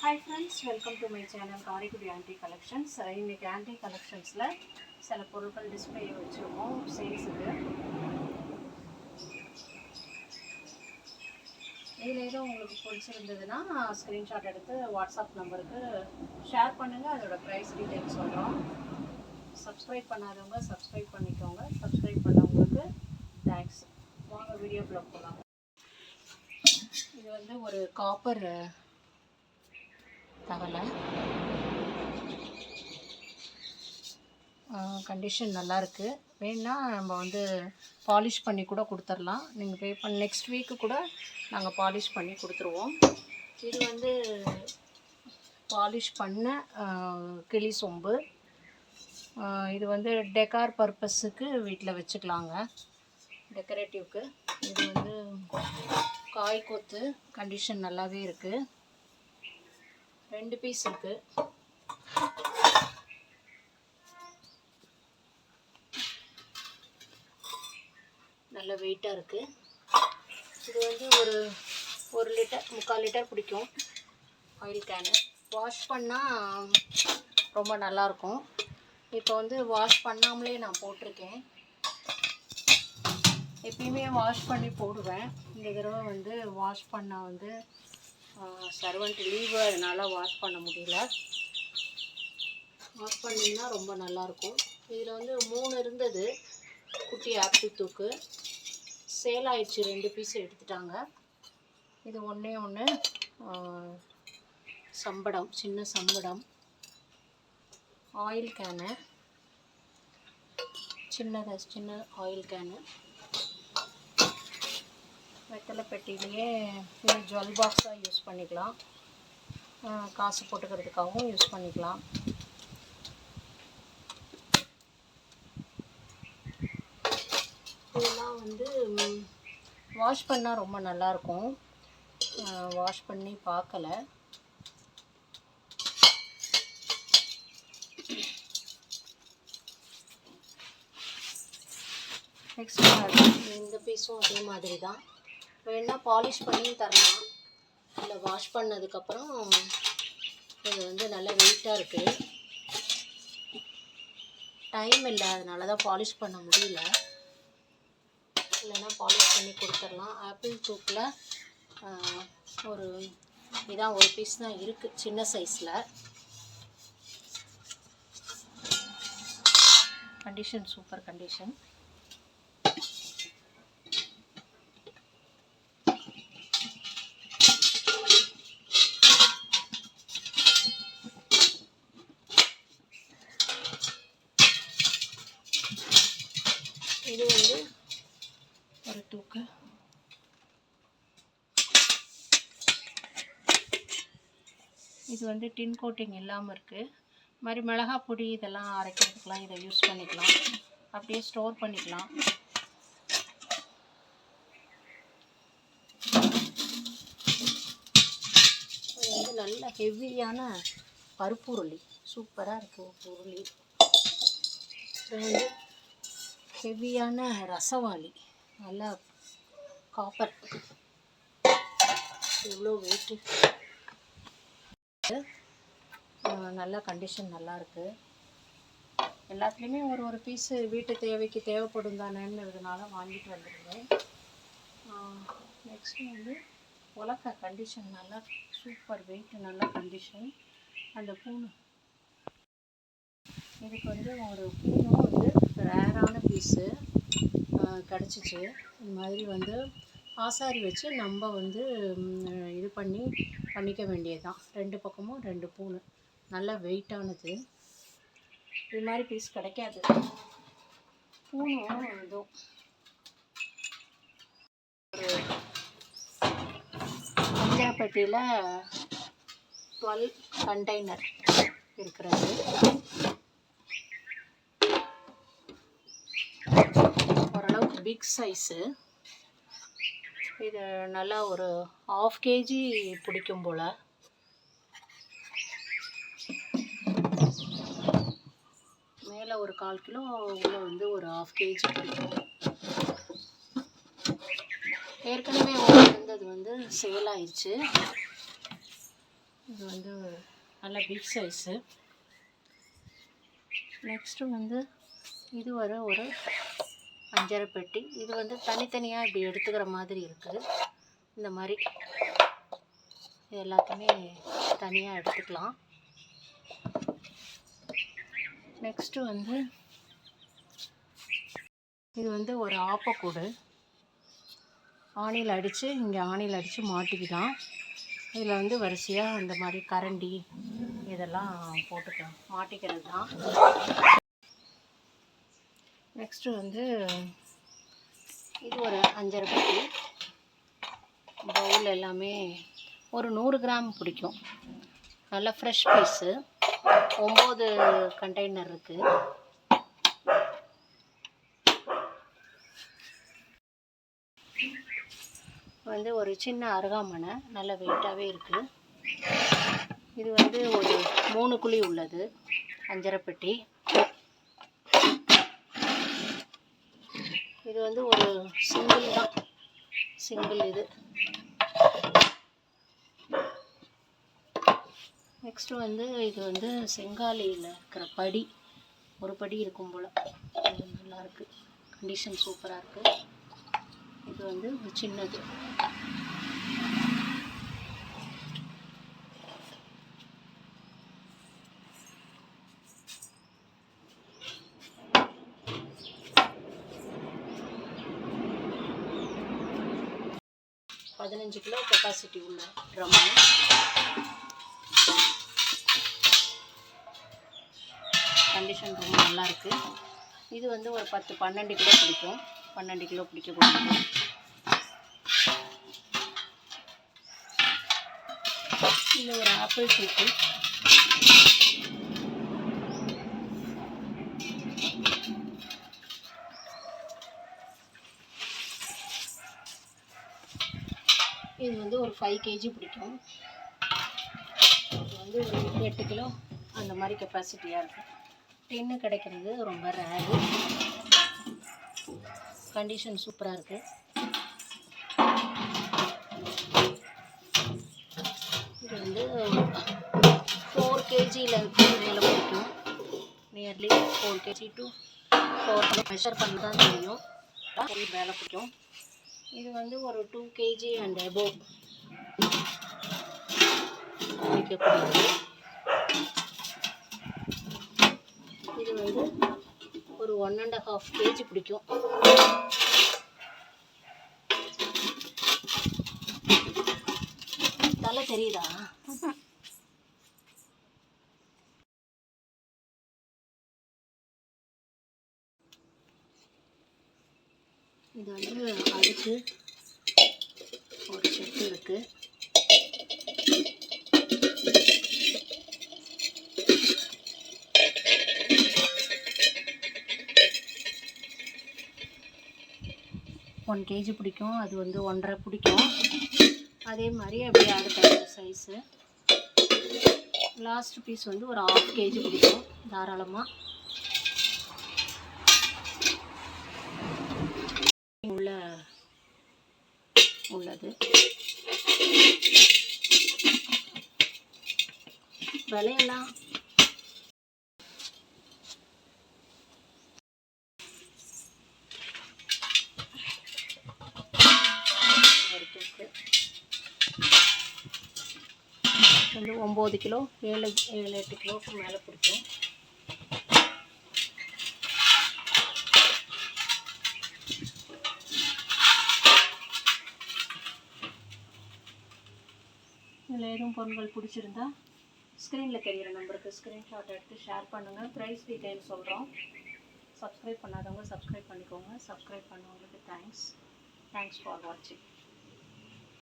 Hi friends, welcome to my channel Karikudi Aunty Collections. இன்னைக்கு anti கலெக்ஷன்ஸில் சில பொருட்கள் display வச்சுருக்கோம் சேல்ஸுக்கு. இதில் ஏதோ உங்களுக்கு பிடிச்சிருந்ததுன்னா ஸ்க்ரீன்ஷாட் எடுத்து வாட்ஸ்அப் நம்பருக்கு ஷேர் பண்ணுங்கள். அதோட ப்ரைஸ் டீட்டெயில்ஸ் சொல்கிறோம். சப்ஸ்கிரைப் பண்ணாதவங்க சப்ஸ்கிரைப் பண்ணிக்கோங்க. சப்ஸ்கிரைப் பண்ணவங்களுக்கு தேங்க்ஸ். வாங்க வீடியோக்குள்ளே போகலாம். இது வந்து ஒரு காப்பர் தவளை. கண்டிஷன் நல்லாயிருக்கு. வேணுன்னா நம்ம வந்து பாலிஷ் பண்ணி கூட கொடுத்துர்லாம். நீங்கள் பே பண்ண நெக்ஸ்ட் வீக்கு கூட நாங்கள் பாலிஷ் பண்ணி கொடுத்துருவோம். இது வந்து பாலிஷ் பண்ண கிளி சொம்பு. இது வந்து டெக்கார் பர்பஸுக்கு வீட்டில் வச்சுக்கலாங்க, டெக்கரேட்டிவ்க்கு. இது வந்து காய் கொத்து. கண்டிஷன் நல்லாவே இருக்குது. 2 பீஸ் இருக்குது. நல்ல வெயிட்டாக இருக்குது. இது வந்து ஒரு லிட்டர் 3/4 லிட்டர் பிடிக்கும். Oil can. வாஷ் பண்ணால் ரொம்ப நல்லாயிருக்கும். இப்போ வந்து வாஷ் பண்ணாமலே நான் போட்டிருக்கேன். எப்பயுமே வாஷ் பண்ணி போடுவேன். இந்த தடவை வந்து வாஷ் பண்ணால் வந்து சர்வெண்ட் லீவு, அதனால் வாஷ் பண்ண முடியல. வாஷ் பண்ணிங்கன்னா ரொம்ப நல்லாயிருக்கும். இதில் வந்து 3 இருந்தது குட்டி ஆப்பிள் தூக்கு. சேல் ஆயிடுச்சு. 2 பீஸ் எடுத்துட்டாங்க. இது ஒன்று சம்படம், சின்ன சம்படம். ஆயில் கேனு, சின்ன ஆயில் கேனு. வெத்தலை பெட்டிலேயே இது ஜுவல் பாக்ஸாக யூஸ் பண்ணிக்கலாம். காசு போட்டுக்கிறதுக்காகவும் யூஸ் பண்ணிக்கலாம். இதெல்லாம் வந்து வாஷ் பண்ணால் ரொம்ப நல்லாயிருக்கும். வாஷ் பண்ணி பார்க்கல. நெக்ஸ்ட் இந்த பீஸும் அதே மாதிரி தான். வேணா பாலிஷ் பண்ணி தரலாம். இல்லை வாஷ் பண்ணதுக்கப்புறம் இது வந்து நல்ல வெயிட்டாக இருக்குது. டைம் இல்லை, அதனால தான் பாலிஷ் பண்ண முடியல. இல்லைன்னா பாலிஷ் பண்ணி கொடுத்துடலாம். ஆப்பிள் தூக்கில் இதான் ஒரு பீஸ் தான் இருக்குது, சின்ன சைஸில். Condition super condition. இது வந்து ஒரு தூக்கு. இது வந்து டின் கோட்டிங் இல்லாமல் இருக்குது. இது மாதிரி மிளகாய் பொடி இதெல்லாம் அரைக்கிறதுக்கெலாம் இதை யூஸ் பண்ணிக்கலாம். அப்படியே ஸ்டோர் பண்ணிக்கலாம். இது வந்து நல்ல ஹெவியான பருப்பு உருளி. சூப்பராக இருக்குது உருளி. இது வந்து ஹெவியான ரசவாளி. நல்லா காப்பர். இவ்வளோ வெயிட்டு. நல்ல கண்டிஷன் நல்லாயிருக்கு. எல்லாத்துலேயுமே ஒரு பீஸு வீட்டு தேவைக்கு தேவைப்படும் தானேன்றதுனால வாங்கிட்டு வந்துடுவேன். நெக்ஸ்ட்டு வந்து உலக்க. கண்டிஷன் நல்லா சூப்பர் வெயிட்டு, நல்ல கண்டிஷன். அந்த பூனை, இதுக்கு வந்து ஒரு பூனும் வந்து ரேரான பீஸு கிடச்சிச்சு. இது மாதிரி வந்து ஆசாரி வச்சு நம்ம வந்து இது பண்ணிக்க வேண்டியது தான். 2 பக்கமும் 2 பூனு. நல்ல வெயிட்டானது. இது மாதிரி பீஸ் கிடைக்காது. பூனும் இதுவும் ஒரு பஞ்சாப்பட்டியில் 12 கண்டெய்னர் இருக்கிறது. ஓரளவுக்கு பிக் சைஸு. இது நல்லா ஒரு 1/2 kg பிடிக்கும் போல். மேலே ஒரு 1/4 கிலோ, உள்ள வந்து ஒரு 1/2 kg பிடிக்கும். ஏற்கனவே இருந்தது வந்து சேல் ஆயிடுச்சு. இது வந்து நல்ல பிக் சைஸு. நெக்ஸ்ட்டு வந்து இது ஒரு 5 பெட்டி. இது வந்து தனித்தனியாக இப்படி எடுத்துக்கிற மாதிரி இருக்குது. இந்த மாதிரி இது எல்லாத்தையுமே தனியாக எடுத்துக்கலாம். நெக்ஸ்ட்டு வந்து இது வந்து ஒரு ஆப்பக்கூடு. ஆணியில் அடித்து இங்கே ஆணியில் அடித்து மாட்டிக்கலாம். இதில் வந்து வரிசையாக இந்த மாதிரி கரண்டி இதெல்லாம் போட்டுக்கலாம், மாட்டிக்கிறது தான். நெக்ஸ்ட்டு வந்து இது ஒரு 5 பெட்டி. பவுல் எல்லாமே ஒரு 100 கிராம் பிடிக்கும். நல்ல ஃப்ரெஷ் பீஸு. 9 கண்டெய்னர் இருக்குது. வந்து ஒரு சின்ன அருகாமனை நல்ல வெயிட்டாகவே இருக்குது. இது வந்து ஒரு 3 குழி உள்ளது 5 பெட்டி. இது வந்து ஒரு சிங்கிள் தான், சிங்கிள் இது. நெக்ஸ்ட்டு வந்து இது வந்து செங்காலியில் இருக்கிற படி, ஒரு படி இருக்கும் போல். இது நல்லாயிருக்கு, கண்டிஷன் சூப்பராக இருக்குது. இது வந்து ஒரு சின்னது. பதினஞ்சு கிலோ கெப்பாசிட்டி உள்ள ட்ரம்மு. கண்டிஷன் ரொம்ப நல்லாயிருக்கு. இது வந்து ஒரு 10-12 கிலோ பிடிக்கும். 12 கிலோ பிடிக்கக்கூடியது. இது ஒரு ஆப்பிள் சீப்பு. இது வந்து ஒரு 5 kg பிடிக்கும். இது வந்து ஒரு 8 கிலோ அந்த மாதிரி கெப்பாசிட்டியாக இருக்குது. டின்னு கிடைக்கிறது ரொம்ப ரேரு. கண்டிஷன் சூப்பராக இருக்குது. இது வந்து 4 kgலேருந்து மேலே பிடிக்கும். Nearly 4 kg to 4 kg measure பண்ணி தான் தெரியும். மேலே பிடிக்கும். இது வந்து ஒரு 2 kg and above பிடிக்கக்கூடியது. இது வந்து ஒரு 1.5 kg பிடிக்கும். தலை தெரியுதா? இது வந்து அடுத்து ஒரு செட்டு இருக்குது. ஒன் கேஜி பிடிக்கும். அது வந்து 1.5 பிடிக்கும். அதே மாதிரி அப்படியே அடுத்த சைஸு. லாஸ்ட் பீஸ் வந்து ஒரு 1/2 kg பிடிக்கும் தாராளமாக. உள்ளது. விலையெல்லாம் வந்து 9 கிலோ 7-8 கிலோவுக்கு மேலே பிடிக்கும். இதில் எதுவும் பொருட்கள் பிடிச்சிருந்தா ஸ்க்ரீனில் தெரிகிற நம்பருக்கு ஸ்க்ரீன்ஷாட் எடுத்து ஷேர் பண்ணுங்கள். ப்ரைஸ் டீட்டெயில் சொல்கிறோம். சப்ஸ்கிரைப் பண்ணாதவங்க சப்ஸ்கிரைப் பண்ணிக்கோங்க. சப்ஸ்கிரைப் பண்ணவங்களுக்கு தேங்க்ஸ் ஃபார் வாட்சிங்.